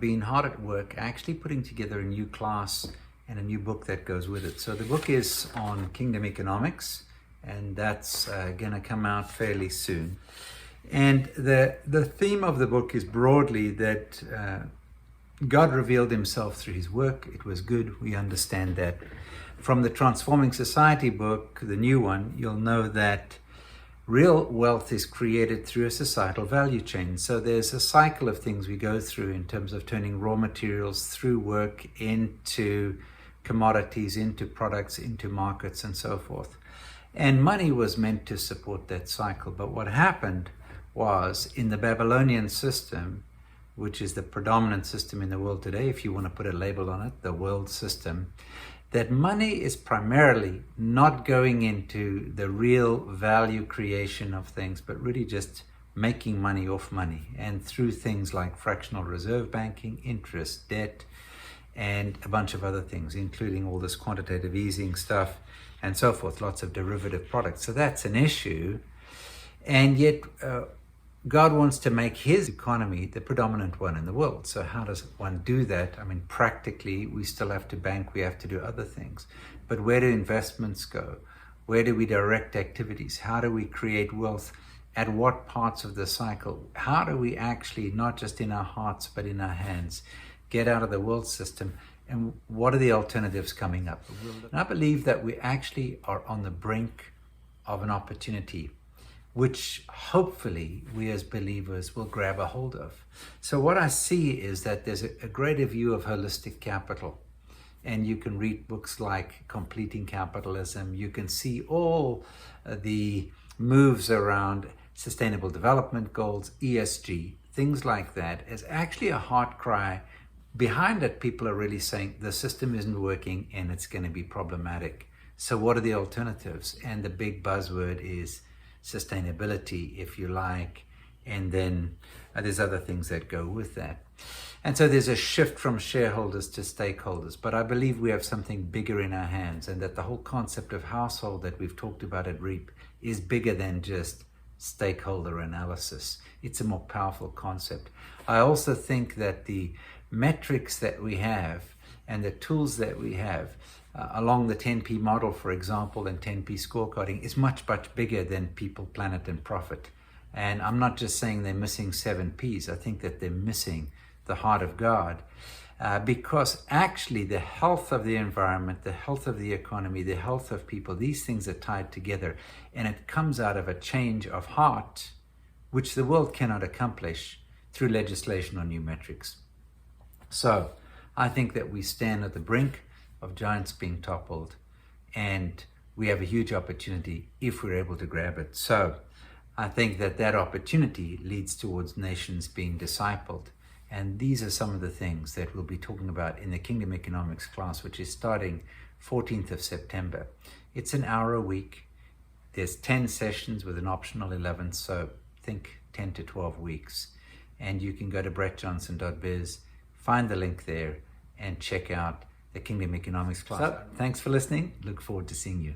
been hard at work actually putting together a new class and a new book that goes with it. So the book is on kingdom economics, and that's going to come out fairly soon. And the theme of the book is broadly that God revealed himself through his work. It was good. We understand that. From the Transforming Society book, the new one, you'll know that real wealth is created through a societal value chain. So there's a cycle of things we go through in terms of turning raw materials through work into commodities, into products, into markets, and so forth. And money was meant to support that cycle. But what happened was, in the Babylonian system, which is the predominant system in the world today, if you want to put a label on it, the world system, that money is primarily not going into the real value creation of things, but really just making money off money. And through things like fractional reserve banking, interest, debt, and a bunch of other things, including all this quantitative easing stuff and so forth, lots of derivative products. So that's an issue. And yet, God wants to make his economy the predominant one in the world. So how does one do that? I mean, practically, we still have to bank, we have to do other things. But where do investments go? Where do we direct activities? How do we create wealth? At what parts of the cycle? How do we actually, not just in our hearts, but in our hands, get out of the world system? And what are the alternatives coming up? And I believe that we actually are on the brink of an opportunity which hopefully we as believers will grab a hold of. So what I see is that there's a greater view of holistic capital. And you can read books like Completing Capitalism. You can see all the moves around sustainable development goals, ESG, things like that, as actually a heart cry. Behind it, people are really saying the system isn't working and it's going to be problematic. So what are the alternatives? And the big buzzword is sustainability, if you like, and then there's other things that go with that. And so there's a shift from shareholders to stakeholders, but I believe we have something bigger in our hands, and that the whole concept of household that we've talked about at REAP is bigger than just stakeholder analysis. It's a more powerful concept. I also think that the metrics that we have and the tools that we have along the 10P model, for example, and 10P scorecarding is much, much bigger than people, planet, and profit. And I'm not just saying they're missing 7 Ps. I think that they're missing the heart of God, because actually the health of the environment, the health of the economy, the health of people, these things are tied together. And it comes out of a change of heart, which the world cannot accomplish through legislation or new metrics. So I think that we stand at the brink of giants being toppled, and we have a huge opportunity if we're able to grab it. So I think that that opportunity leads towards nations being discipled. And these are some of the things that we'll be talking about in the Kingdom Economics class, which is starting 14th of September. It's an hour a week. There's 10 sessions with an optional 11th, so think 10 to 12 weeks. And you can go to brettjohnson.biz, find the link there, and check out the Kingdom Economics class. So, thanks for listening. Look forward to seeing you.